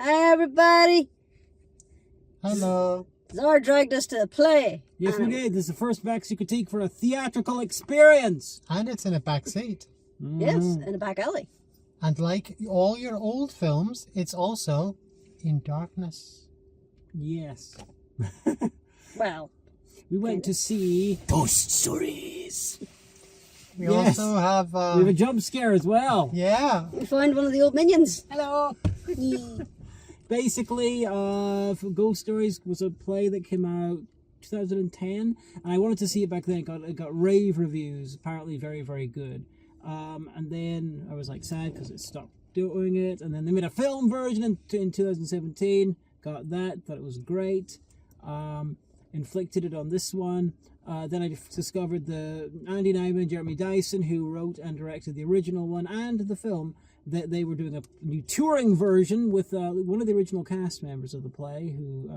Hi, everybody. Hello. Zara dragged us to the play. Yes, we did. This is the first Backseat Critique for a theatrical experience. And it's in a back seat. Yes, in a back alley. And like all your old films, it's also in darkness. Yes. Well, We went to see Ghost Stories. We Yes. also have... We have a jump scare as well. yeah. we found one of the old minions. Hello. Basically, Ghost Stories was a play that came out 2010, and I wanted to see it back then. It got rave reviews, apparently very, very good. And then I was like sad because it stopped doing it, and then they made a film version in 2017. Got that, thought it was great. Inflicted it on this one. Then I discovered the Andy Nyman and Jeremy Dyson, who wrote and directed the original one and the film, that they were doing a new touring version with one of the original cast members of the play, who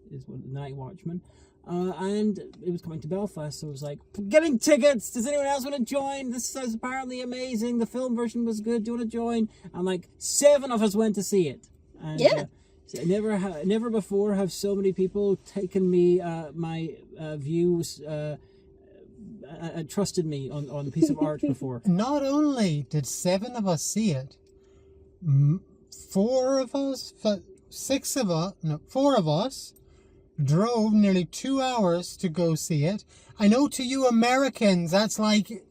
is the Night Watchman. And it was coming to Belfast, so I was like, getting tickets, does anyone else want to join? This is apparently amazing, the film version was good, do you want to join? And like 7 of us went to see it. And, Yeah. Never before have so many people taken me, my views, trusted me on a piece of art before. Not only did 7 of us see it, 4 of us drove nearly 2 hours to go see it. I know to you Americans, that's like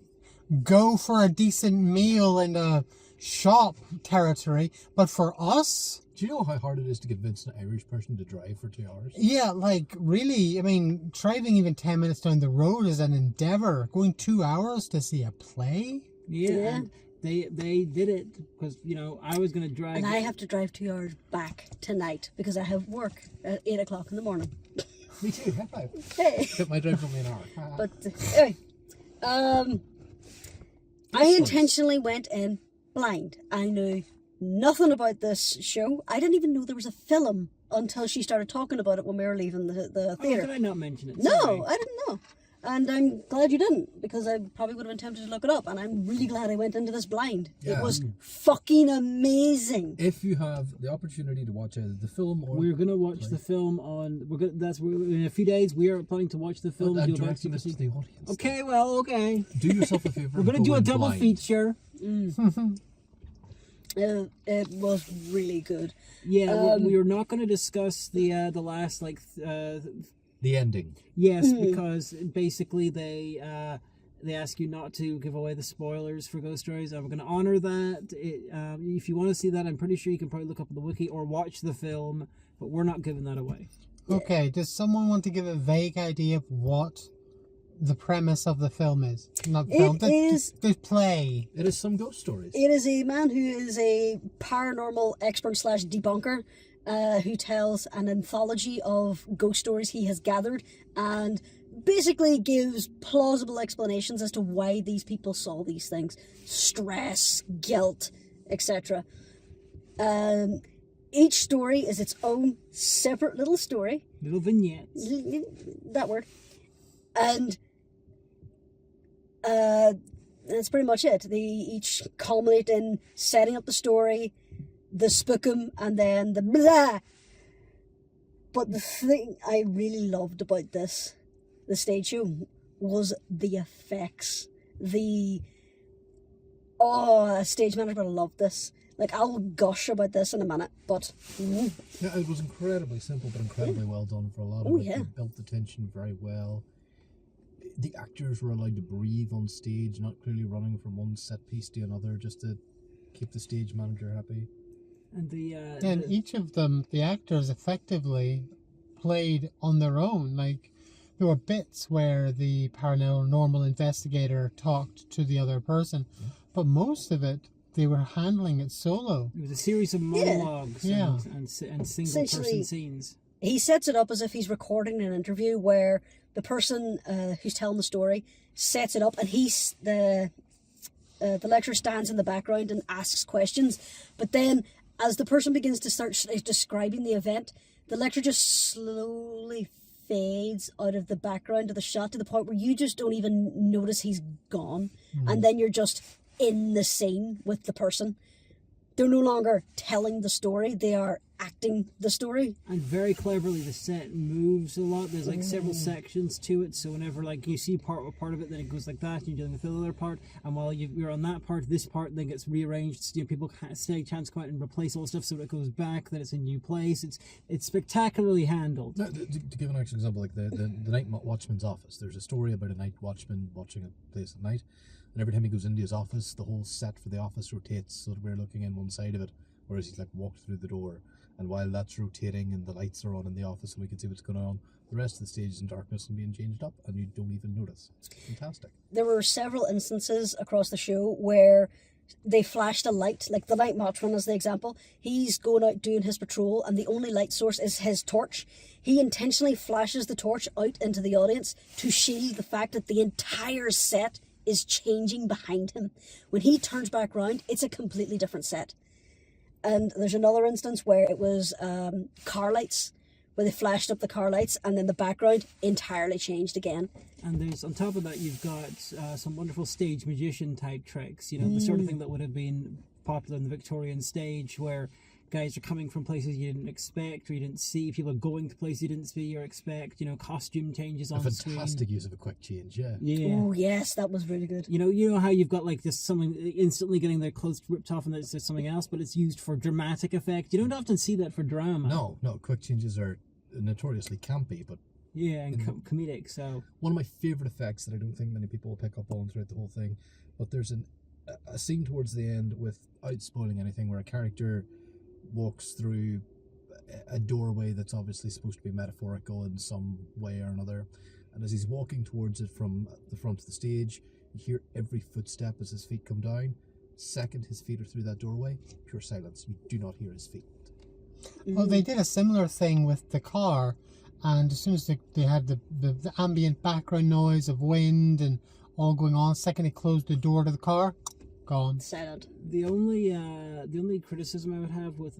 go for a decent meal in a shop territory, but for us... Do you know how hard it is to convince an Irish person to drive for 2 hours? Yeah, like, really, I mean, driving even 10 minutes down the road is an endeavour. Going 2 hours to see a play? Yeah. And they did it because, you know, I was going to drive. And I have to drive 2 hours back tonight because I have work at 8 o'clock in the morning. Me too, high five. Hey. Except my drive only an hour. But anyway, I intentionally went in blind. I knew nothing about this show. I didn't even know there was a film until she started talking about it when we were leaving the theatre. Did I not mention it? No, Sorry. I didn't know. And I'm glad you didn't, because I probably would have been tempted to look it up. And I'm really glad I went into this blind. Yeah. It was fucking amazing. If you have the opportunity to watch either the film or... We're gonna watch the film on. In a few days. We are planning to watch the film. I'm do a directing this to Backseat the audience. Okay, well, okay. Do yourself a favour. We're gonna do a double feature. It was really good. Yeah, we are not going to discuss the last The ending. Yes, because basically they ask you not to give away the spoilers for Ghost Stories. I'm going to honor that. If you want to see that, I'm pretty sure you can probably look up on the wiki or watch the film, but we're not giving that away. Okay, does someone want to give a vague idea of what the premise of the film is? Not the film, the play. It is some ghost stories. It is a man who is a paranormal expert / debunker who tells an anthology of ghost stories he has gathered and basically gives plausible explanations as to why these people saw these things. Stress, guilt, etc. Each story is its own separate little story. Little vignettes. That word. And that's pretty much it. They each culminate in setting up the story, the spookum, and then the blah. But the thing I really loved about the stage show, was the effects. A stage manager would have loved this. Like, I'll gush about this in a minute, but... Yeah, it was incredibly simple, but incredibly well done for a lot of it. Yeah. They built the tension very well. The actors were allowed to breathe on stage, not clearly running from one set piece to another, just to keep the stage manager happy. And Each of them, the actors effectively played on their own. Like, there were bits where the paranormal investigator talked to the other person, but most of it, they were handling it solo. It was a series of monologues and single-person scenes. He sets it up as if he's recording an interview where the person who's telling the story sets it up, and the lecturer stands in the background and asks questions. But then, as the person begins to start describing the event, the lecturer just slowly fades out of the background of the shot to the point where you just don't even notice he's gone. And then you're just in the scene with the person. they're no longer telling the story, they are acting the story. And very cleverly, the set moves a lot. There's like several sections to it, so whenever like you see part of it, then it goes like that, and you're dealing with the other part. And while you're on that part, this part then gets rearranged. So, people can't stay chance come out and replace all the stuff, so it goes back. Then it's a new place. It's spectacularly handled. Now, to give an actual example, like the night watchman's office. There's a story about a night watchman watching a place at night, and every time he goes into his office, the whole set for the office rotates so that we're looking in one side of it, whereas he's like walked through the door. And while that's rotating and the lights are on in the office and we can see what's going on, the rest of the stage is in darkness and being changed up, and you don't even notice. It's fantastic. There were several instances across the show where they flashed a light, like the night watchman as the example. He's going out doing his patrol and the only light source is his torch. He intentionally flashes the torch out into the audience to shield the fact that the entire set is changing behind him. When he turns back round, it's a completely different set. And there's another instance where it was car lights, where they flashed up the car lights and then the background entirely changed again. And there's, on top of that, you've got some wonderful stage magician type tricks, the sort of thing that would have been popular in the Victorian stage, where guys are coming from places you didn't expect or you didn't see, people are going to places you didn't see or expect, costume changes on screen. Fantastic use of a quick change, yeah. Oh yes, that was really good. You know how you've got like this someone instantly getting their clothes ripped off and there's something else, but it's used for dramatic effect. You don't often see that for drama. No, quick changes are notoriously campy, but and comedic. So one of my favourite effects that I don't think many people will pick up on throughout the whole thing, but there's a scene towards the end, without spoiling anything, where a character walks through a doorway that's obviously supposed to be metaphorical in some way or another, and as he's walking towards it from the front of the stage, you hear every footstep as his feet come down. Second his feet are through that doorway, pure silence. You do not hear his feet. Well, they did a similar thing with the car, and as soon as they had the ambient background noise of wind and all going on, second they closed the door to the car, gone. Silent. the only criticism I would have with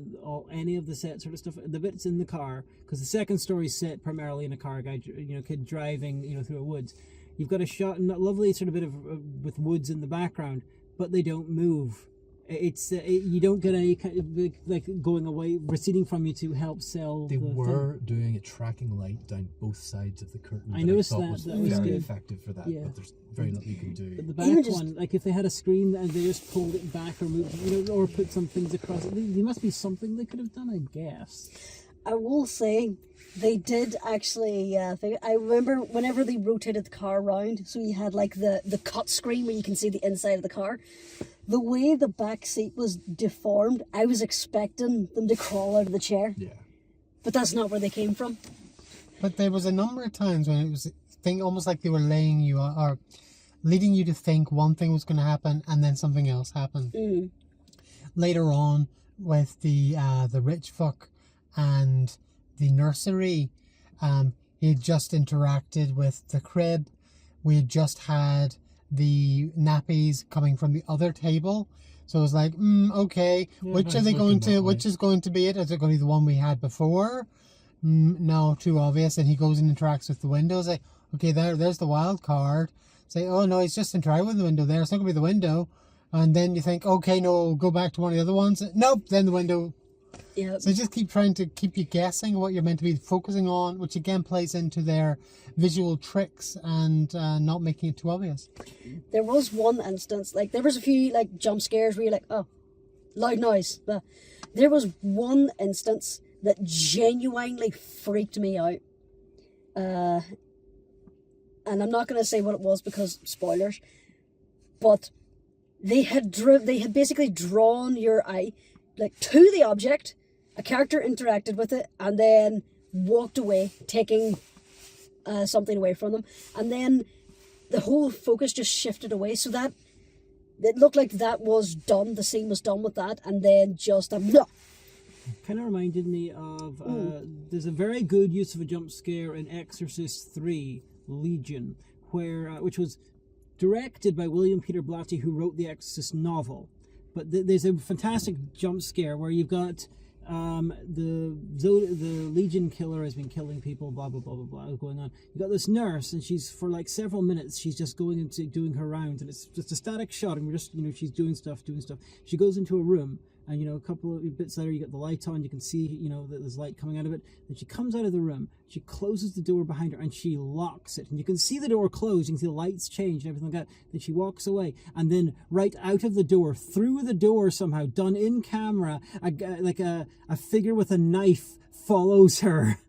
any of the set sort of stuff, the bits in the car, because the second story set primarily in a car, kid driving through a woods. You've got a shot, lovely sort of bit of with woods in the background, but they don't move. You don't get any kind of like going away, receding from you to help sell. They were doing a tracking light down both sides of the curtain. I noticed thought that. Was that was very good. effective for that. Yeah. But there's very little you can do. But the back one, like if they had a screen and they just pulled it back or moved, or put some things across it, there must be something they could have done, I guess. I will say, they did actually. I remember whenever they rotated the car around, so you had like the cut screen where you can see the inside of the car. The way the back seat was deformed, I was expecting them to crawl out of the chair. Yeah. But that's not where they came from. But there was a number of times when it was almost like they were laying you or leading you to think one thing was going to happen and then something else happened. Mm. Later on, with the rich fuck and the nursery, he had just interacted with the crib. We had just had the nappies coming from the other table, so it was like, okay, which are they going to? Which is going to be it? Is it going to be the one we had before? No, too obvious. And he goes and interacts with the windows. Like, okay, there's the wild card. Say, oh no, he's just interacting with the window there. It's not going to be the window. And then you think, okay, no, go back to one of the other ones. Nope, then the window. Yeah. So just keep trying to keep you guessing what you're meant to be focusing on, which again plays into their visual tricks and not making it too obvious. There was one instance, like there was a few like jump scares where you're like, oh, loud noise. But there was one instance that genuinely freaked me out. And I'm not going to say what it was because spoilers, but they had basically drawn your eye like to the object. A character interacted with it and then walked away, taking something away from them, and then the whole focus just shifted away, so that it looked like that was done. The scene was done with that, and then just no. Kind of reminded me of there's a very good use of a jump scare in Exorcist 3 Legion, where which was directed by William Peter Blatty, who wrote the Exorcist novel. But there's a fantastic jump scare where you've got the Legion killer has been killing people, blah blah blah blah blah going on. You've got this nurse, and she's for like several minutes she's just going into doing her rounds, and it's just a static shot, and we're just she's doing stuff. She goes into a room, And, a couple of bits later, you get the light on, you can see, that there's light coming out of it. Then she comes out of the room, she closes the door behind her, and she locks it. And you can see the door close, you can see the lights change and everything like that. Then she walks away, and then right out of the door, through the door somehow, done in camera, a figure with a knife follows her.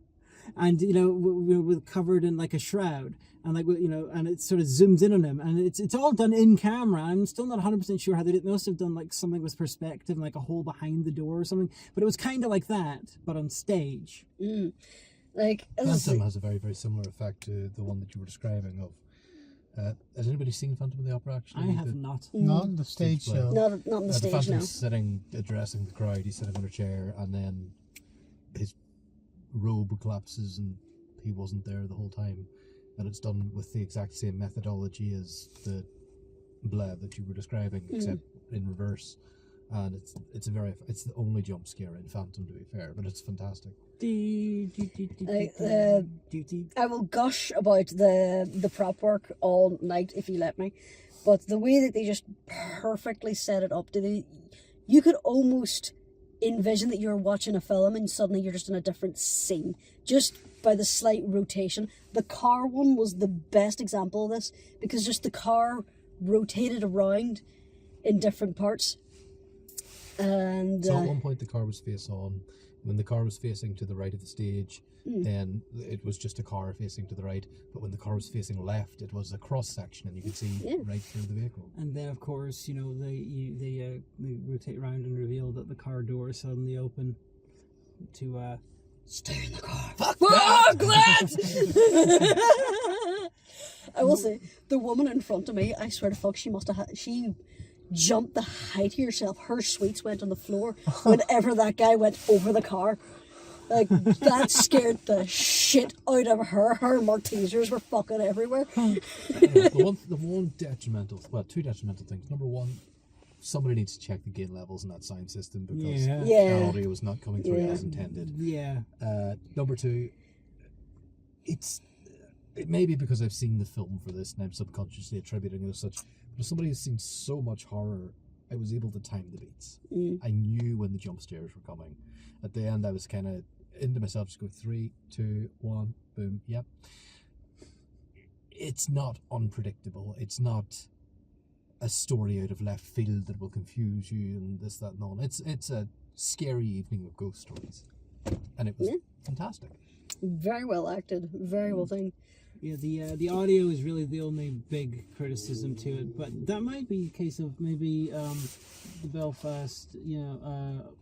And, with covered in like a shroud. And and it sort of zooms in on him, and it's all done in camera. I'm still not 100% sure how they did. They must have done like something with perspective, like a hole behind the door or something. But it was kind of like that, but on stage. Phantom has a very, very similar effect to the one that you were describing. Has anybody seen Phantom of the Opera? Actually, I have not. Not on the stage show. Not on the the stage, Phantom's no. sitting, addressing the crowd. He's sitting on a chair, and then his robe collapses, and he wasn't there the whole time. And it's done with the exact same methodology as the blab that you were describing, except in reverse. And it's the only jump scare in Phantom, to be fair, but it's fantastic. I will gush about the prop work all night if you let me, but the way that they just perfectly set it up, you could almost envision that you're watching a film and suddenly you're just in a different scene, just by the slight rotation. The car one was the best example of this, because just the car rotated around in different parts. And so at one point the car was face on. When the car was facing to the right of the stage, then it was just a car facing to the right. But when the car was facing left, it was a cross section, and you could see right through the vehicle. And then, of course, they rotate around and reveal that the car doors suddenly open to stay in the car. Fuck Glad! I will say, the woman in front of me, I swear to fuck, she must have she jumped the height of herself. Her sweets went on the floor whenever that guy went over the car. Like, that scared the shit out of her. Her Maltesers were fucking everywhere. The one detrimental, two detrimental things. Number one, somebody needs to check the gain levels in that sound system, because our audio was not coming through as intended. Yeah. Number two, it may be because I've seen the film for this and I'm subconsciously attributing it as such, but as somebody who's seen so much horror, I was able to time the beats. I knew when the jump scares were coming. At the end, I was kind of into myself, just go 3, 2, 1, boom, yep. It's not unpredictable. It's not a story out of left field that will confuse you and this, that, and all. It's a scary evening of ghost stories, and it was fantastic. Very well acted, very well done. Yeah, the audio is really the only big criticism to it, but that might be a case of maybe the Belfast,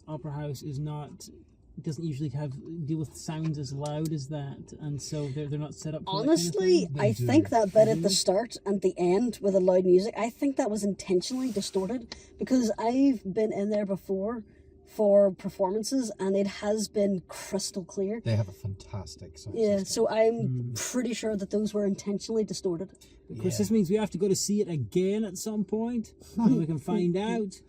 Opera House doesn't usually deal with sounds as loud as that, and so they're not set up for honestly, that kind of thing. I think that bit at the start and the end with the loud music, I think that was intentionally distorted, because I've been in there before for performances and it has been crystal clear. They have a fantastic sound Yeah, system. so I'm pretty sure that those were intentionally distorted. Of course, this means we have to go to see it again at some point, and we can find out.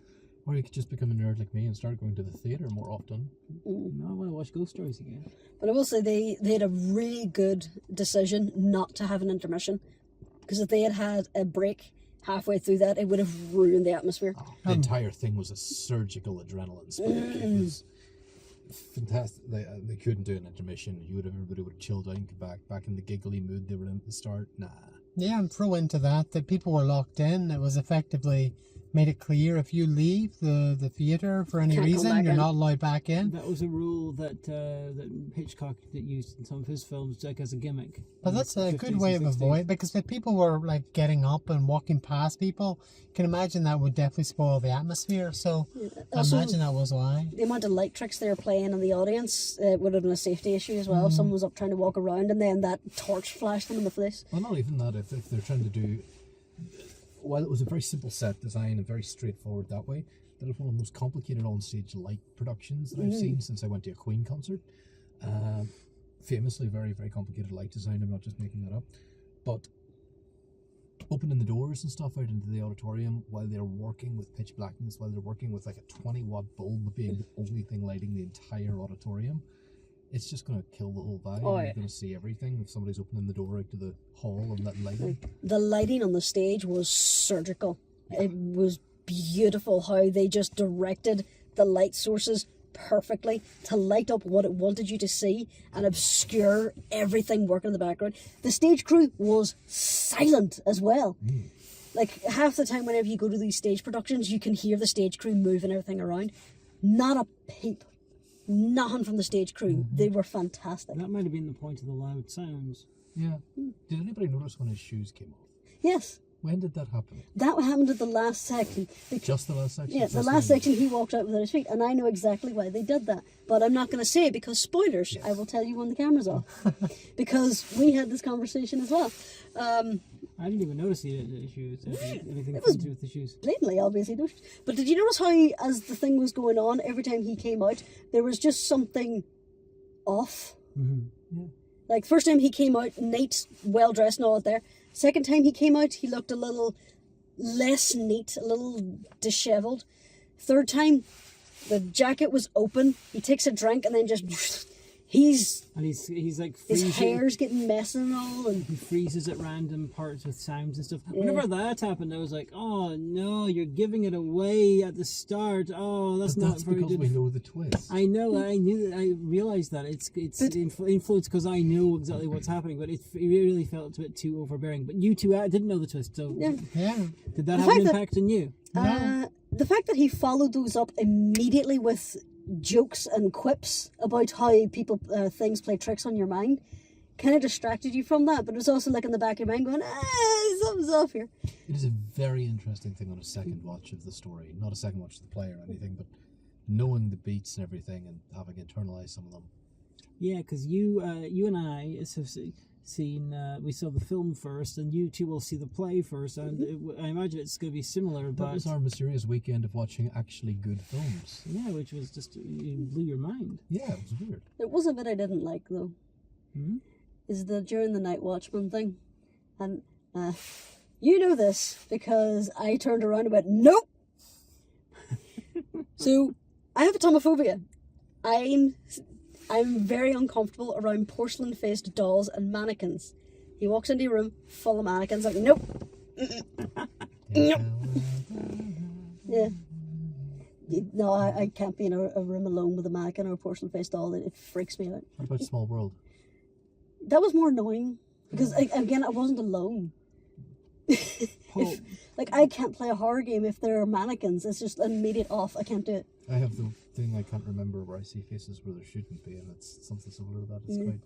Or you could just become a nerd like me and start going to the theatre more often. No, I want to watch Ghost Stories again. But I will say they had a really good decision not to have an intermission, because if they had had a break halfway through that, it would have ruined the atmosphere. The entire thing was a surgical adrenaline spike. It was fantastic. They couldn't do an intermission. Everybody would have chilled out and come back in the giggly mood they were in at the start. Nah. Yeah, and throw into that people were locked in. It was effectively made it clear if you leave the theatre for any Can't come reason, back you're in. not allowed back in. That was a rule that Hitchcock used in some of his films, like as a gimmick. But in that's the a 50s good way of and 60s. avoiding, because if people were like getting up and walking past people, you can imagine that would definitely spoil the atmosphere. So I Also, imagine that was why. the amount of light tricks they were playing in the audience would have been a safety issue as well. If someone was up trying to walk around and then that torch flashed them in the face. Well, not even that. If they're trying to do... While it was a very simple set design and very straightforward that way, that was one of the most complicated on-stage light productions that I've seen since I went to a Queen concert. Famously very, very complicated light design. I'm not just making that up. But opening the doors and stuff out into the auditorium while they're working with pitch blackness, while they're working with like a 20-watt bulb being the only thing lighting the entire auditorium, it's just going to kill the whole vibe. Oh, You're yeah. going to see everything if somebody's opening the door out to the hall and letting light in. The lighting on the stage was surgical. It was beautiful how they just directed the light sources perfectly to light up what it wanted you to see and obscure everything working in the background. The stage crew was silent as well. Like, half the time whenever you go to these stage productions, you can hear the stage crew moving everything around. Not a peep. Nothing from the stage crew. They were fantastic. That might have been the point of the loud sounds. Yeah. Did anybody notice when his shoes came off? Yes. When did that happen? That happened at the last section. Just the last section? Yeah, the last section he walked out without his feet, and I know exactly why they did that. But I'm not going to say it because spoilers. Yes. I will tell you when the camera's off. Because we had this conversation as well. I didn't even notice the shoes. Anything It was to do with the shoes. blatantly obviously noticed. But did you notice how, as the thing was going on, every time he came out, there was just something off? Yeah. Like, first time he came out, neat, well-dressed and all that there. Second time he came out, he looked a little less neat, a little dishevelled. Third time, the jacket was open. He takes a drink and then just... He's like freezing. His hair's getting messy and all, and he freezes at random parts with sounds and stuff. Whenever that happened, I was like, "Oh no, you're giving it away at the start. Oh, that's not very because good." we know the twist. I know. I knew. I realized that it's influenced because I know exactly what's happening. But it really felt a bit too overbearing. But you two didn't know the twist, so yeah. Did that have an impact on you? The fact that he followed those up immediately with jokes and quips about how people things play tricks on your mind kind of distracted you from that, but it was also like in the back of your mind going, something's off here. It is a very interesting thing on a second watch of the story, not a second watch of the play or anything, but knowing the beats and everything and having internalized some of them. Yeah, because you and I have seen, we saw the film first, and you two will see the play first, and I imagine it's going to be similar. That was our mysterious weekend of watching actually good films. Yeah, which was just, it blew your mind. Yeah, it was weird. There was a bit I didn't like though. Is the during the Night Watchman thing, and you know this because I turned around and went nope. So I have atomophobia. I'm very uncomfortable around porcelain-faced dolls and mannequins. He walks into a room full of mannequins, like, nope. Nope. Yeah. No, I can't be in a room alone with a mannequin or a porcelain-faced doll. It freaks me out. What about Small World? That was more annoying. Because, again, I wasn't alone. Like, I can't play a horror game if there are mannequins. It's just an immediate off. I can't do it. I have the thing I can't remember where I see faces where there shouldn't be, and it's something similar to that. It's quite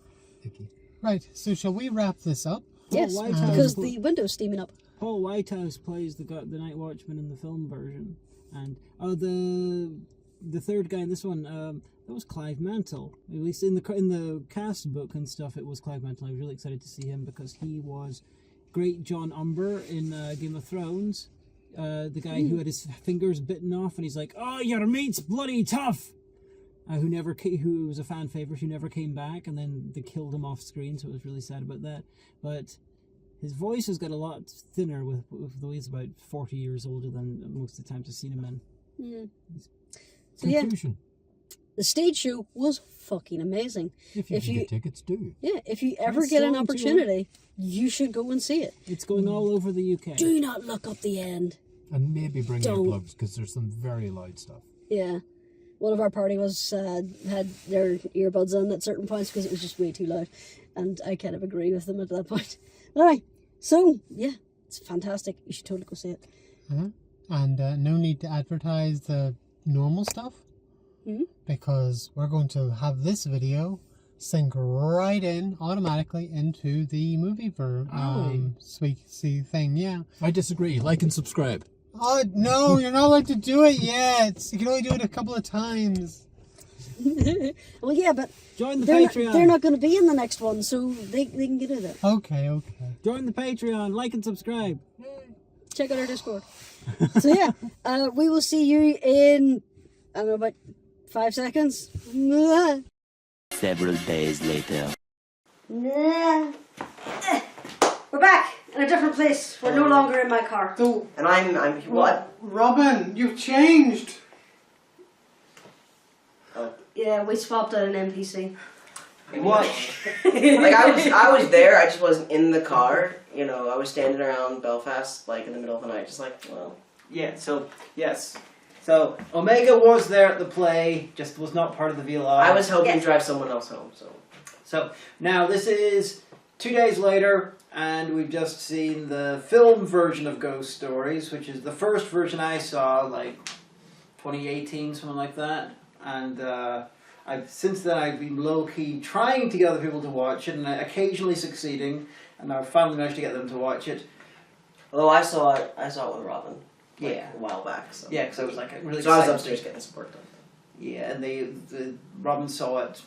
icky. Right, so shall we wrap this up? Yes, because the window's steaming up. Paul Whitehouse plays the Night Watchman in the film version, and the third guy in this one, that was Clive Mantle. At least in the cast book and stuff, it was Clive Mantle. I was really excited to see him because he was great John Umber in Game of Thrones. The guy who had his fingers bitten off, and he's like, "Oh, your mate's bloody tough." Who was a fan favorite, who never came back, and then they killed him off screen. So I was really sad about that. But his voice has got a lot thinner with the way he's about 40 years older than most of the times I've seen him in. Yeah. So conclusion. Yeah, the stage show was fucking amazing. If you get tickets, do. Yeah, if you ever get an opportunity, you should go and see it. It's going all over the UK. Do not look up the end. And maybe bring your plugs, because there's some very loud stuff. Yeah. One of our party had their earbuds on at certain points because it was just way too loud. And I kind of agree with them at that point. But anyway, so, yeah, it's fantastic. You should totally go see it. And no need to advertise the normal stuff. Because we're going to have this video sync right in automatically into the movie for see thing. Yeah, I disagree. Like and subscribe. Oh no, you're not allowed to do it yet. You can only do it a couple of times. Well, yeah, but join the Patreon. They're not going to be in the next one, so they can get it. Okay. Join the Patreon. Like and subscribe. Check out our Discord. So yeah, we will see you in, I don't know, about 5 seconds. Several days later. We're back in a different place. We're no longer in my car. So, and I'm what? Robin, you've changed. Oh. Yeah, we swapped out an NPC. What? Like I was there. I just wasn't in the car. You know, I was standing around Belfast, like in the middle of the night, just like, well. Yeah. So yes, So Omega was there at the play, just was not part of the VLI. I was helping drive someone else home. So now this is 2 days later, and we've just seen the film version of Ghost Stories, which is the first version I saw, like 2018, something like that. And since then I've been low-key trying to get other people to watch it, and occasionally succeeding, and I've finally managed to get them to watch it. Although I saw it with Robin. Yeah, a while back. So. Yeah, because I was like really. So I was upstairs getting some work done. Yeah, and the Robin saw it.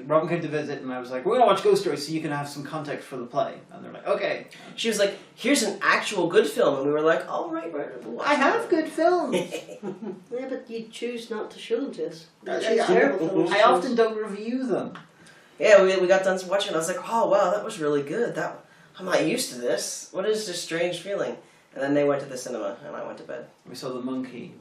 Robin came to visit, and I was like, "We're gonna watch Ghost Stories so you can have some context for the play." And they're like, "Okay." She was like, "Here's an actual good film," and we were like, "Oh right, we'll watch I have good films. Yeah, but you choose not to show them to us. I often don't review them. Yeah, we got done watching, and I was like, "Oh wow, that was really good. I'm not used to this. What is this strange feeling?" And then they went to the cinema, and I went to bed. We saw The Monkey,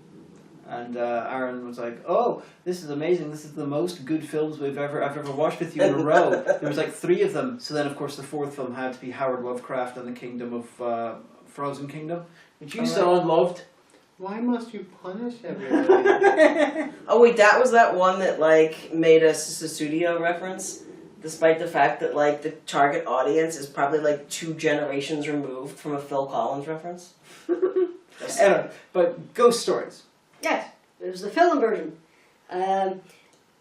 and Aaron was like, "Oh, this is amazing. This is the most good films I've ever watched with you in a row." There was like 3 of them. So then, of course, the 4th film had to be Howard Lovecraft and the Kingdom of Frozen Kingdom, which you saw and loved. Why must you punish everybody? Oh wait, that was that one that like made a Susudio reference, despite the fact that like the target audience is probably like 2 generations removed from a Phil Collins reference. Anyway, but Ghost Stories. Yes, it was the film version. I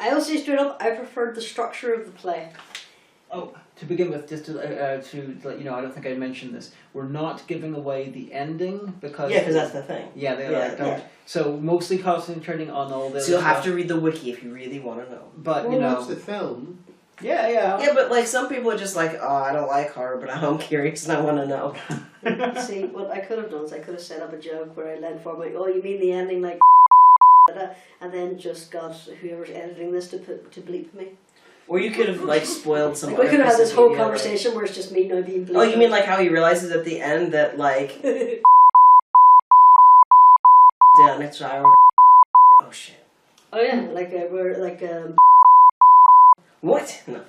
will say straight up, I preferred the structure of the play. Oh, to begin with, just to let you know, I don't think I mentioned this. We're not giving away the ending because that's the thing. Yeah, they don't. Yeah. So mostly concentrating on all this. So you'll have to read the wiki if you really want to know. But Well, you know, watch the film. Yeah. Yeah, but like some people are just like, oh, I don't like horror, but I'm curious and I want to know. See, what I could have done is I could have set up a joke where I led for my, oh, you mean the ending like and then just got whoever's editing this to bleep me. Or you could have like spoiled some. Like, we other could have had this whole video, conversation where it's just me now being bleeped. Oh, you mean like how he realizes at the end that like down it's our oh shit. Oh yeah, like we're like What? No.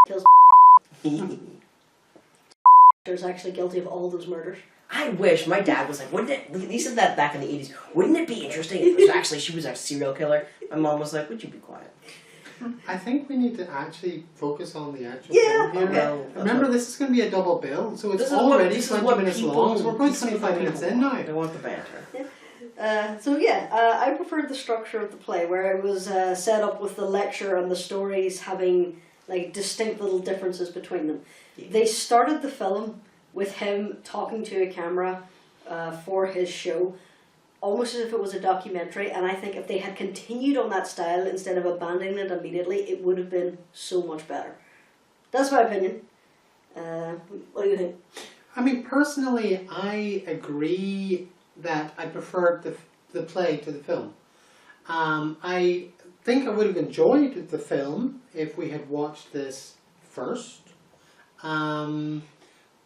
kills is actually guilty of all those murders. I wish my dad was like, wouldn't it? He said that back in the 80s. Wouldn't it be interesting if it was actually she was a serial killer? My mom was like, would you be quiet? I think we need to actually focus on the actual Yeah, film here. okay. Remember, this is going to be a double bill, so it's This is what- already this is 20 what minutes people- long, so we're about this is what 25 minutes people in now. want. They want the banter. I preferred the structure of the play where it was set up with the lecture and the stories having like distinct little differences between them. Yeah. They started the film with him talking to a camera for his show, almost as if it was a documentary, and I think if they had continued on that style instead of abandoning it immediately, it would have been so much better. That's my opinion. What do you think? I mean, personally, I agree that I preferred the play to the film. I think I would have enjoyed the film if we had watched this first.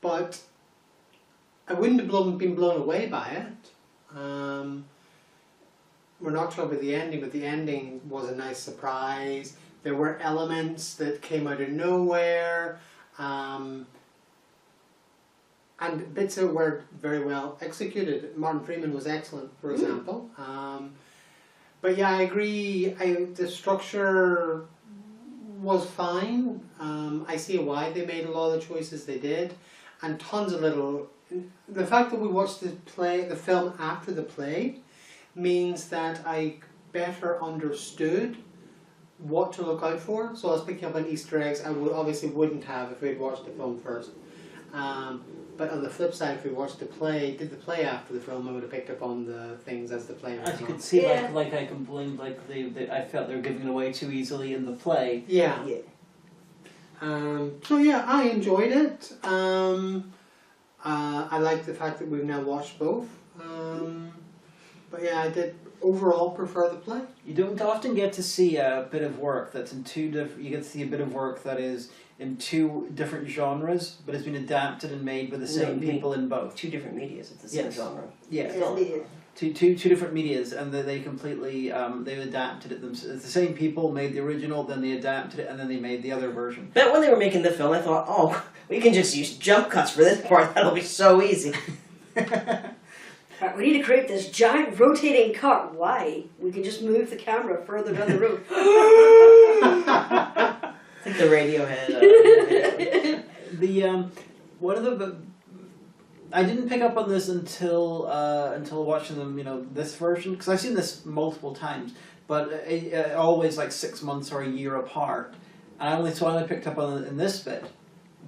But I wouldn't have been blown away by it. We're not talking about the ending, but the ending was a nice surprise. There were elements that came out of nowhere. And bits that were very well executed. Martin Freeman was excellent, for example. But yeah, I agree. The structure was fine. I see why they made a lot of the choices they did, and tons of little. The fact that we watched the film after the play, means that I better understood what to look out for. So I was picking up on Easter eggs I obviously wouldn't have if we had watched the film first. But on the flip side, if we watched did the play after the film, I would have picked up on the things as the play went As you on. could see, Yeah. like I complained, like I felt they were giving it away too easily in the play. Yeah. So yeah, I enjoyed it. I like the fact that we've now watched both. But yeah, I did overall prefer the play. You don't often get to see a bit of work that's in two different. You get to see a bit of work that is in 2 different genres, but has been adapted and made by the same people in both. 2 different medias. It's the same genre. Yeah. Yeah. Two different medias, and they completely they adapted it themselves. The same people made the original, then they adapted it, and then they made the other version. Bet when they were making the film, I thought, oh, we can just use jump cuts for this part. That'll be so easy. We need to create this giant rotating car. Why? We can just move the camera further down the road. It's like the Radiohead. One of the I didn't pick up on this until watching them, this version, because I've seen this multiple times, but always like 6 months or a year apart. And I only picked up on it in this bit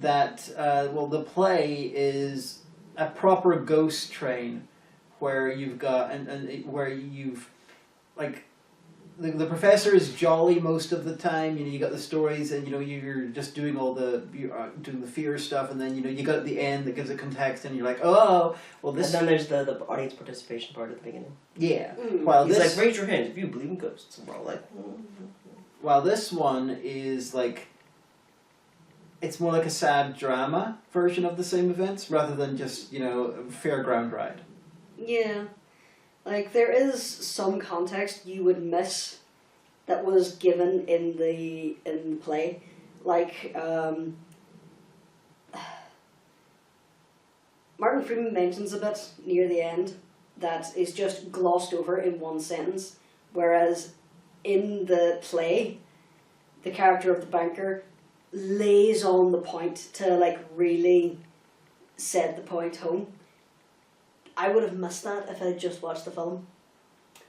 that the play is a proper ghost train, where you've got and where you've like. The professor is jolly most of the time. You got the stories, and you're just doing doing the fear stuff, and then you got at the end that gives it context, and you're like, oh, well, this. And then there's the audience participation part at the beginning. Yeah. Well, he's like, raise your hand if you believe in ghosts, and we're all like. While this one is like, it's more like a sad drama version of the same events rather than just a fairground ride. Yeah. Like, there is some context you would miss that was given in the play. Like, Martin Freeman mentions a bit near the end that is just glossed over in one sentence, whereas in the play, the character of the banker lays on the point to, like, really set the point home. I would have missed that if I had just watched the film.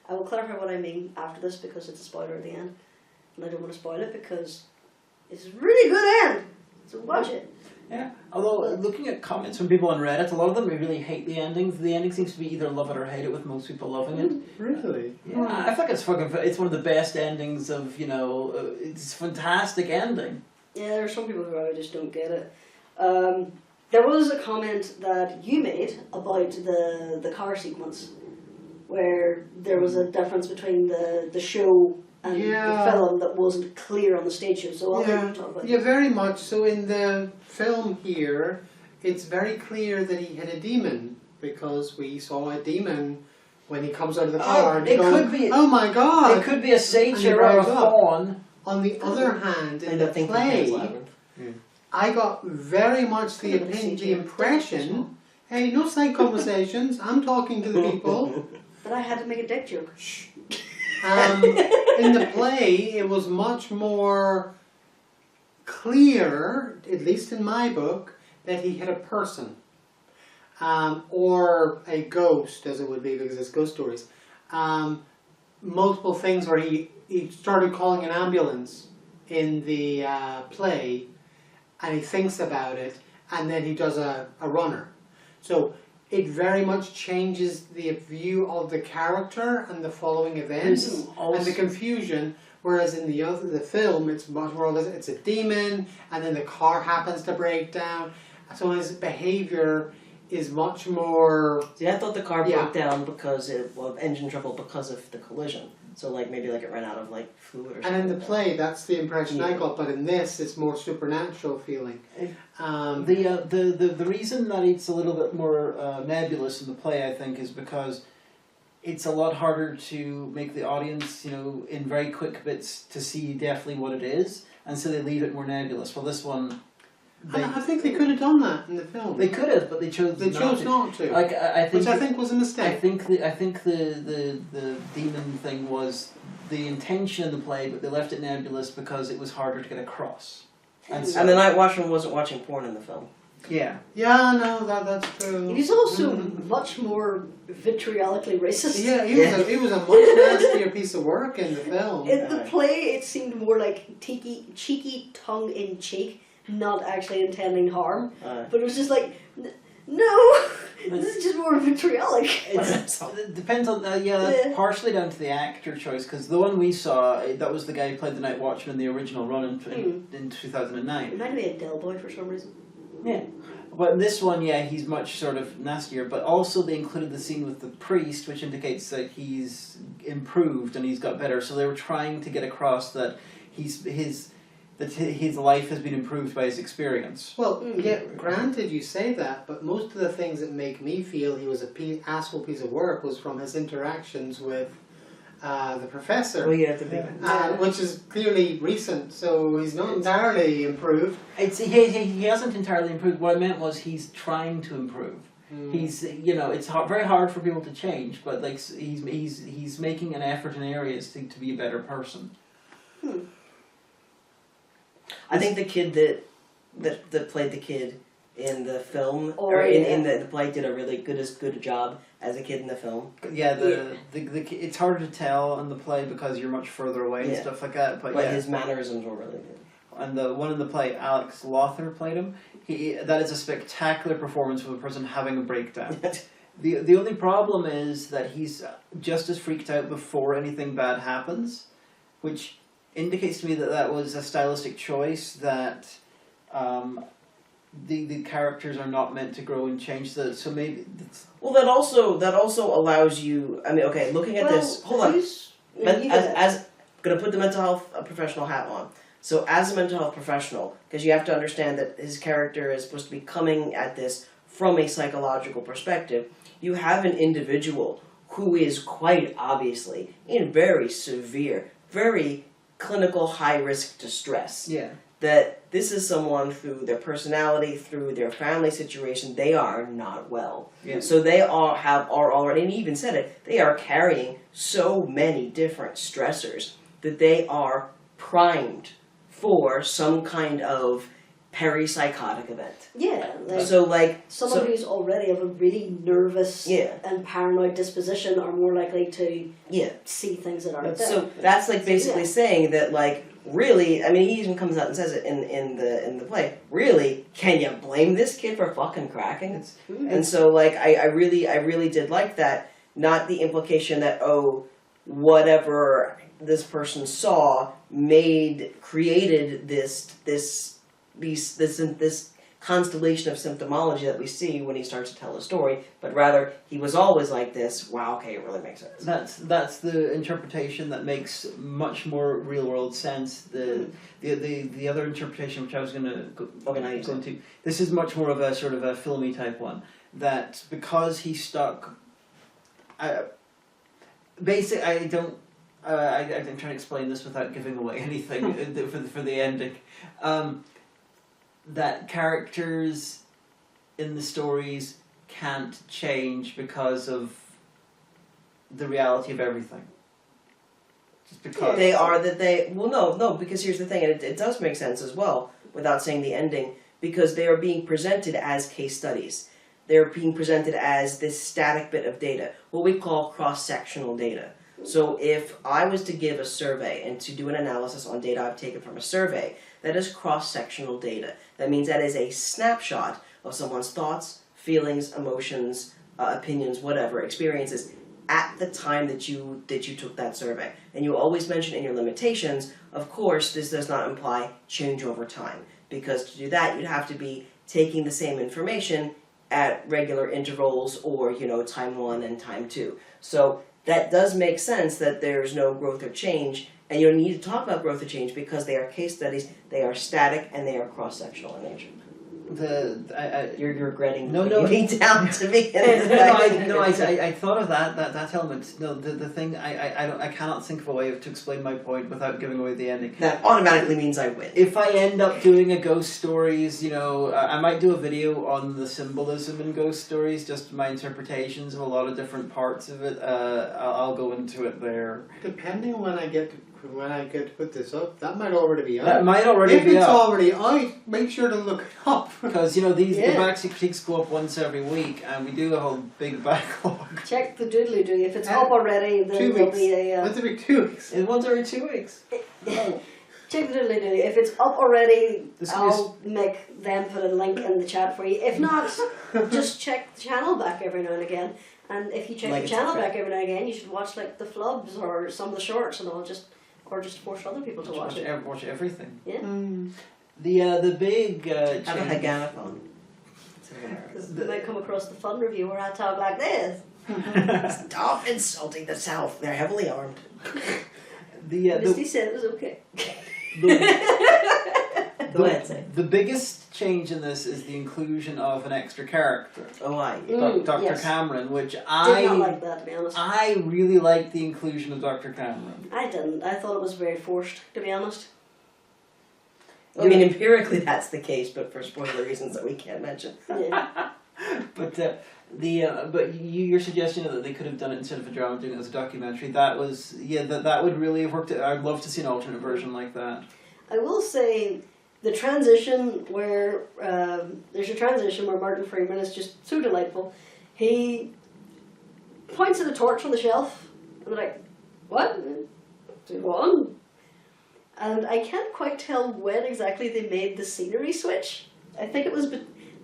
I will clarify what I mean after this because it's a spoiler at the end. And I don't want to spoil it because it's a really good end. So watch it. Yeah. Although, looking at comments from people on Reddit, a lot of them really hate the ending. The ending seems to be either love it or hate it, with most people loving it. Really? Yeah. I think it's one of the best endings of, it's a fantastic ending. Yeah, there are some people who I just don't get it. There was a comment that you made about the car sequence, where there was a difference between the show and the film that wasn't clear on the stage show. So I'll let you talk about it. Yeah, very much. So in the film here, it's very clear that he had a demon, because we saw a demon when he comes out of the car. And could be. Oh my God! It could be a satyr or a fawn. On the other hand, in the play, I got very much the impression. Hey, no side conversations. I'm talking to the people. But I had to make a dick joke. In the play, it was much more clear, at least in my book, that he had a person. Or a ghost, as it would be, because it's ghost stories. Multiple things where he started calling an ambulance in the play, and he thinks about it, and then he does a runner. So it very much changes the view of the character and the following events and the confusion. Whereas in the film, it's much more it's a demon, and then the car happens to break down. So his behavior is much more. See, I thought the car broke down because of engine trouble because of the collision. So maybe it ran out of fluid or something. And in the play, that's the impression I got. But in this, it's more supernatural feeling. The reason that it's a little bit more nebulous in the play, I think, is because it's a lot harder to make the audience, in very quick bits, to see definitely what it is, and so they leave it more nebulous. Well, this one. I think they could have done that in the film. They could have, but they chose. They chose not to. Which I think was a mistake. I think the demon thing was the intention of the play, but they left it nebulous because it was harder to get across. And the Night Watchman wasn't watching porn in the film. Yeah. Yeah, no, that's true. He's also much more vitriolically racist. Yeah, he was a much nastier piece of work in the film. In the play, it seemed more like cheeky tongue-in-cheek, not actually intending harm. But it was just no, this is just more vitriolic. It depends on, that's partially down to the actor choice, because the one we saw, that was the guy who played the Night Watchman in the original run in 2009. It reminded me of Del Boy for some reason. Yeah. But in this one, he's much sort of nastier, but also they included the scene with the priest, which indicates that he's improved and he's got better, so they were trying to get across that his life has been improved by his experience. Well, yeah, granted you say that, but most of the things that make me feel he was asshole piece of work was from his interactions with the professor. Well, yeah, which is clearly recent, so he's not entirely improved. He hasn't entirely improved. What I meant was he's trying to improve. He's, you know, it's very hard for people to change, but like he's making an effort in areas to be a better person. I think the kid that played the kid in the film in the play did a really good a job as a kid in the film. Yeah, the it's harder to tell in the play because you're much further away and stuff like that. But his mannerisms were really good. And the one in the play, Alex Lothar played him. That is a spectacular performance of a person having a breakdown. The only problem is that he's just as freaked out before anything bad happens, which indicates to me that was a stylistic choice, that the characters are not meant to grow and change. So maybe well, that also allows you. I mean, okay, looking at this. Hold on. As gonna put the mental health professional hat on. So as a mental health professional, because you have to understand that his character is supposed to be coming at this from a psychological perspective, you have an individual who is quite obviously in very severe, very clinical high-risk distress. Yeah. That this is someone through their personality, through their family situation, they are not well. Yeah. So they are already, and he even said it, they are carrying so many different stressors that they are primed for some kind of peripsychotic event. Yeah, like so like someone who's already of a really nervous and paranoid disposition are more likely to see things that aren't there. So that's like basically saying that, like, really, I mean, he even comes out and says it in the play. Really, can you blame this kid for fucking cracking? And so like I really did like that. Not the implication that whatever this person saw created this constellation of symptomology that we see when he starts to tell a story, but rather he was always like this. Wow, okay, it really makes sense. That's the interpretation that makes much more real world sense. The other interpretation, which I was going to go into, this is much more of a sort of a filmy type one. That because he's stuck, basically, I'm trying to explain this without giving away anything for the ending. That characters in the stories can't change because of the reality of everything. Just because they are that they no because here's the thing, and it does make sense as well without saying the ending, because they are being presented as case studies. They're being presented as this static bit of data, what we call cross-sectional data. So if I was to give a survey and to do an analysis on data I've taken from a survey, that is cross-sectional data. That means that is a snapshot of someone's thoughts, feelings, emotions, opinions, whatever, experiences at the time that you took that survey. And you always mention in your limitations, of course, this does not imply change over time. Because to do that, you'd have to be taking the same information at regular intervals, or, time 1 and time 2. So that does make sense that there's no growth or change, and you don't need to talk about growth or change because they are case studies, they are static, and they are cross-sectional in nature. You're regretting getting down to me. I thought of that element. No, the thing I cannot think of a way to explain my point without giving away the ending. That automatically means I win. If I end up doing a ghost stories, I might do a video on the symbolism in ghost stories, just my interpretations of a lot of different parts of it. I'll go into it there. Depending on when I get to put this up, that might already be out. That might already be out. If it's already out, make sure to look it up. Because, the Backseat Critiques go up once every week, and we do a whole big backlog. Check the doodly-doo. If it's up already, then there'll be a... Once every 2 weeks. It's once every 2 weeks. Check the doodly-doo. If it's up already, I'll make them put a link in the chat for you. If not, just check the channel back every now and again. And if you check the channel back every now and again, you should watch the flubs or some of the shorts, and all or just force other people to watch it. Watch everything. Yeah. The big have a Hagan phone. You might come across the fun review where I talk like this. Stop insulting the South. They're heavily armed. Misty said it was okay. Go ahead, say. The biggest change in this is the inclusion of an extra character. Dr. Cameron, which I did not like that, to be honest. I really liked the inclusion of Dr. Cameron. I didn't. I thought it was very forced, to be honest. I mean, empirically that's the case, but for spoiler reasons that we can't mention. Yeah. But But your suggestion that they could have done it instead of a drama, doing it as a documentary, that would really have worked. I'd love to see an alternate version like that. I will say the transition where there's a transition where Martin Freeman is just so delightful. He points at a torch on the shelf, and they're like, "What? Do one?" And I can't quite tell when exactly they made the scenery switch. I think it was.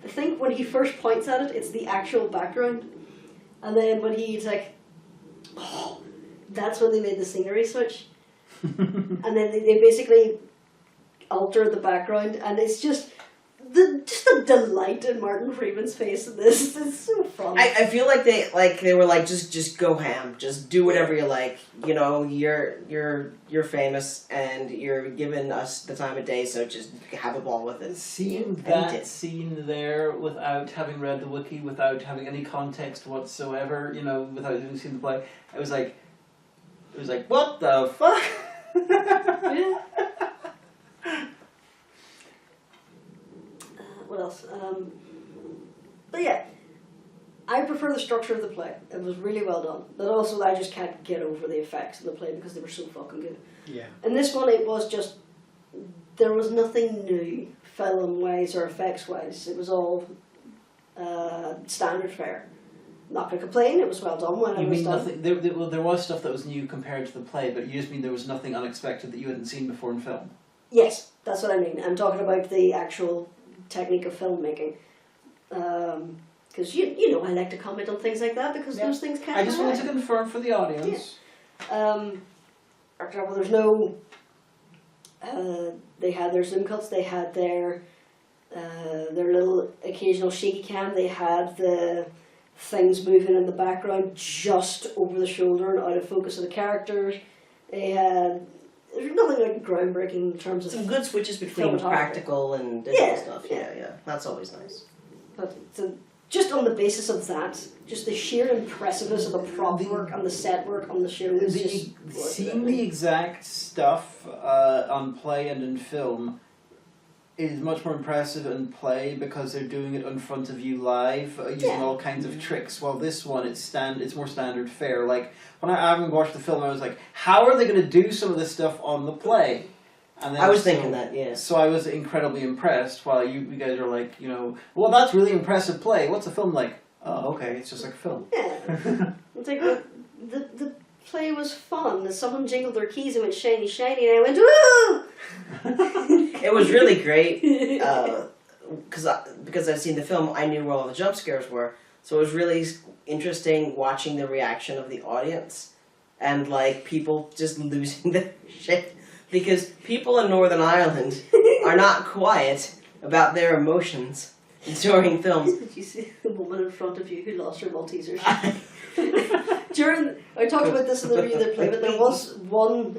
I think when he first points at it, it's the actual background, and then when he's like, "Oh," that's when they made the scenery switch, and then they basically alter the background, and it's just the delight in Martin Freeman's face in this. It's so fun. I feel like they were like just go ham, just do whatever you like. You know, you're famous and you're giving us the time of day, so just have a ball with it. Seeing that scene there without having read the wiki, without having any context whatsoever, you know, without having seen the play, it was like what the fuck. Yeah. What else? But yeah, I prefer the structure of the play. It was really well done. But also, I just can't get over the effects in the play because they were so fucking good. Yeah. In this one, it was just, there was nothing new film-wise or effects-wise. It was all standard fare. Not going to complain, it was well done when it was done. Nothing? There was stuff that was new compared to the play, but you just mean there was nothing unexpected that you hadn't seen before in film? Yes, that's what I mean. I'm talking about the actual technique of filmmaking. Because you know I like to comment on things like that because those things can't I just wanted happen. to confirm for the audience. For example, there's no. They had their zoom cuts. They had their little occasional shaky cam. They had the things moving in the background just over the shoulder and out of focus of the characters. They had. There's nothing like groundbreaking in terms of Some good switches between cinematography. practical and digital Yeah, stuff. yeah. Yeah, that's always nice. But just on the basis of that, just the sheer impressiveness of the prop work and the set work on the show is just Seeing the exact stuff on play and in film is much more impressive in play because they're doing it in front of you live, using all kinds of tricks. While this one, it's more standard fare. Like when I haven't watched the film, I was like, how are they going to do some of this stuff on the play? And then I was thinking that, yeah. So I was incredibly impressed. While you guys are like, you know, well, that's really impressive play. What's the film like? Oh, okay, it's just like a film. Yeah. It's like the play was fun. Someone jingled their keys and went shiny, shiny, and I went, woo! It was really great because I've seen the film. I knew where all the jump scares were, so it was really interesting watching the reaction of the audience and like people just losing their shit because people in Northern Ireland are not quiet about their emotions during films. Did you see the woman in front of you who lost her Maltesers? I talked about this in the review of the play, but there was one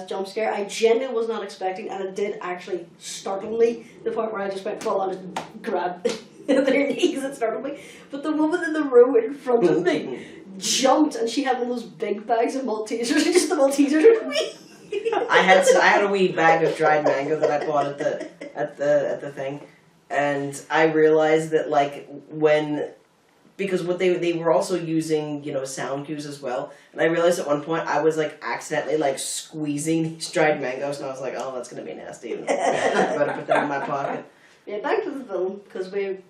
jump scare I genuinely was not expecting, and it did actually startle me. The point where I just went full on and grabbed their knees, it startled me. But the woman in the row in front of me jumped, and she had one of those big bags of Maltesers, and just the Maltesers were wee. I had a wee bag of dried mango that I bought at the thing, and I realized that because what they were also using, you know, sound cues as well, and I realized at one point I was like accidentally like squeezing these dried mangoes, and I was like, oh, that's gonna be nasty. I better put that in my pocket. Yeah, back to the film because we've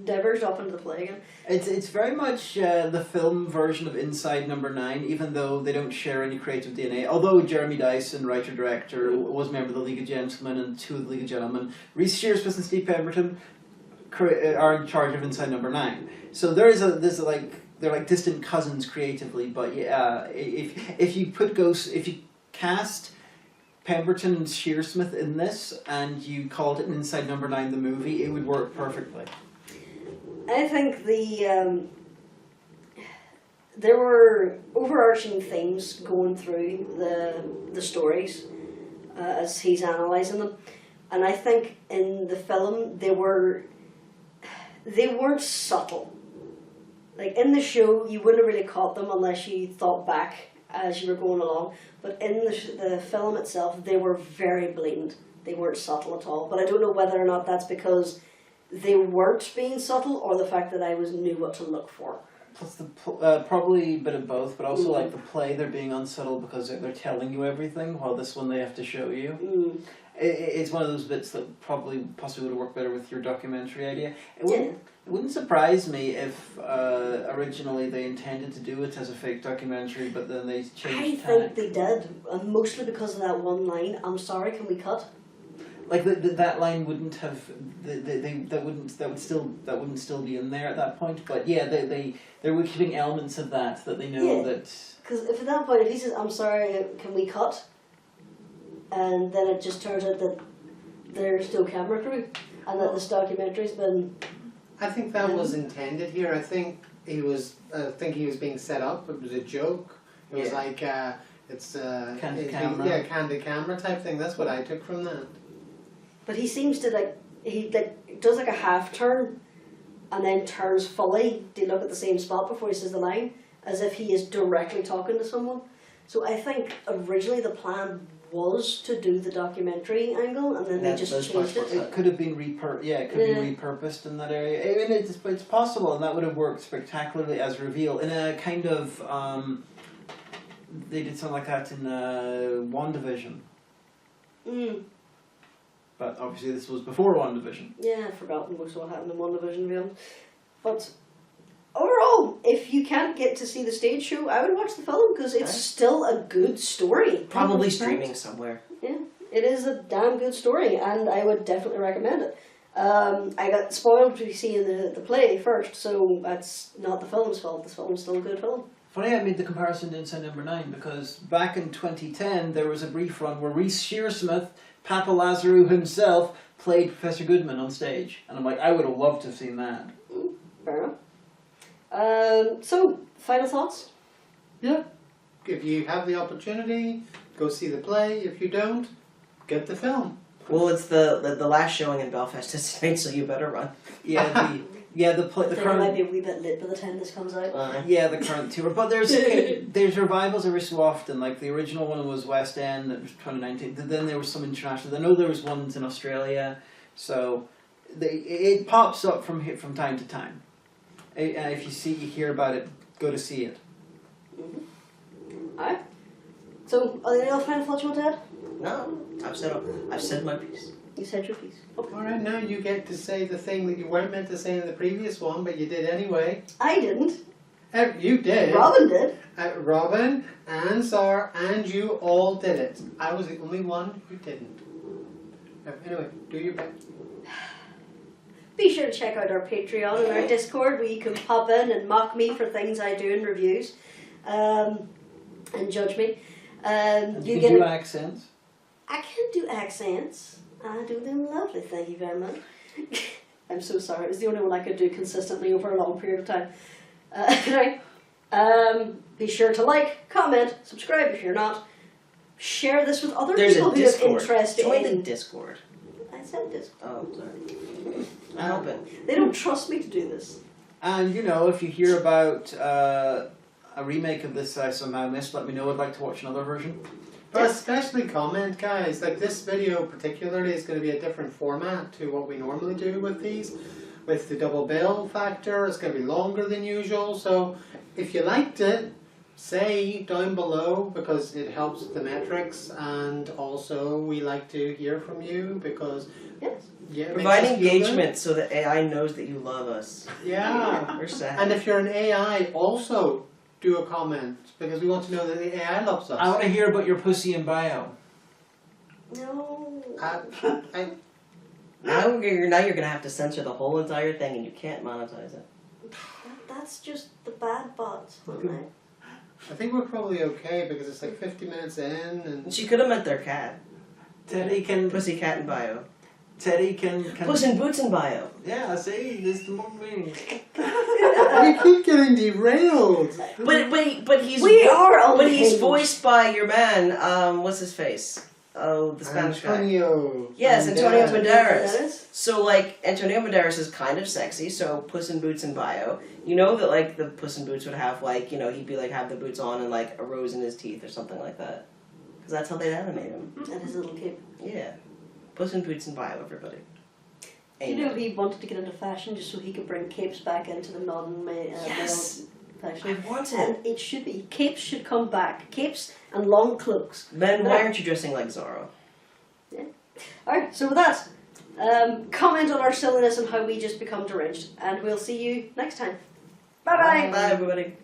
diverged off into the play again. It's very much the film version of Inside Number 9, even though they don't share any creative DNA. Although Jeremy Dyson, writer-director, was a member of the League of Gentlemen and two of the League of Gentlemen, Reece Shearsmith and Steve Pemberton are in charge of Inside Number 9. So they're like distant cousins creatively, but yeah, if you cast Pemberton and Shearsmith in this and you called it Inside Number 9 the movie, it would work perfectly. I think there were overarching themes going through the stories as he's analysing them, and I think in the film they weren't subtle. Like in the show, you wouldn't have really caught them unless you thought back as you were going along. But in the film itself, they were very blatant. They weren't subtle at all. But I don't know whether or not that's because they weren't being subtle, or the fact that I knew what to look for? Plus probably a bit of both, but also like the play, they're being unsubtle because they're telling you everything, while this one they have to show you. It's one of those bits that possibly would work better with your documentary idea. It wouldn't surprise me if originally they intended to do it as a fake documentary, but then they changed tack. I think they did, and mostly because of that one line. I'm sorry, can we cut? Like that line wouldn't have that wouldn't still be in there at that point. But yeah, they were keeping elements of that they know that. Because if at that point, if he says, "I'm sorry, can we cut?" and then it just turns out that there's no camera crew, and that this documentary's been. I think that was intended here. I think he was being set up. It was a joke. It was like candid camera type thing. That's what I took from that. But he seems to he does like a half turn, and then turns fully to look at the same spot before he says the line, as if he is directly talking to someone. So I think originally the plan was to do the documentary angle, and then they just changed it. It could have been repurposed in that area. I mean, it's possible, and that would have worked spectacularly as reveal in a kind of. They did something like that in WandaVision. But obviously this was before WandaVision. Yeah, I've forgotten most of what happened in WandaVision, beyond. But overall, if you can't get to see the stage show, I would watch the film, because it's still a good story. Probably streaming somewhere. Yeah, it is a damn good story, and I would definitely recommend it. I got spoiled to seeing the play first, so that's not the film's fault. The film's still a good film. Funny I made the comparison to Inside Number 9, because back in 2010 there was a brief run where Reece Shearsmith, Papa Lazarou himself, played Professor Goodman on stage. And I'm like, I would have loved to have seen that. Fair enough. So, final thoughts? Yeah. If you have the opportunity, go see the play. If you don't, get the film. Well, it's the last showing in Belfast tonight, so you better run. The current might be a wee bit lit by the time this comes out. the current tour, but there's revivals every so often. Like the original one was West End, that was 2019. Then there was some international. I know there was ones in Australia, so it pops up from time to time. And if you hear about it, go to see it. Alright. So, are there any other final thoughts you want to add? No, I've said my piece. You said your piece. Okay. Alright, now you get to say the thing that you weren't meant to say in the previous one, but you did anyway. I didn't. You did. Robin did. Robin and Zara and you all did it. I was the only one who didn't. Anyway, do your bit. Be sure to check out our Patreon and our Discord, where you can pop in and mock me for things I do in reviews, and judge me. You can do accents. I can do accents. I do them lovely, thank you very much. I'm so sorry, it was the only one I could do consistently over a long period of time. Right. Be sure to like, comment, subscribe if you're not. Share this with other people who have interest Join the Discord. I said Discord. Oh, sorry. I hope it. They don't trust me to do this. And if you hear about a remake of this I somehow missed, let me know. I'd like to watch another version. But especially comment, guys. Like this video particularly is going to be a different format to what we normally do with these. With the double bill factor, it's going to be longer than usual. So if you liked it, say down below, because it helps with the metrics, and also we like to hear from you because provide engagement so that AI knows that you love us. Yeah. We're sad. And if you're an AI, also do a comment, because we want to know that the AI loves us. I want to hear about your pussy in bio. No. Now you're going to have to censor the whole entire thing, and you can't monetize it. That's just the bad bots, right? I think we're probably okay, because it's like 50 minutes in, and She could have met their cat. Teddy can Pussy cat in bio. Teddy can Puss in Boots in bio. Yeah, see, this is the more meaning. we keep getting derailed. But he's he's voiced by your man. What's his face? Oh, the Spanish guy. Yes, Antonio Banderas. So Antonio Banderas is kind of sexy. So Puss in Boots in bio. You know that the Puss in Boots would have he'd be have the boots on and a rose in his teeth or something like that. Because that's how they'd animate him. And his little cape. Yeah. Puss in Boots in bio, everybody. You know, he wanted to get into fashion just so he could bring capes back into the non-male Yes. fashion. I want it. And it should be. Capes should come back. Capes and long cloaks. Ben, why aren't you dressing like Zorro? Alright, so with that, comment on our silliness and how we just become deranged. And we'll see you next time. Bye-bye. Bye, everybody.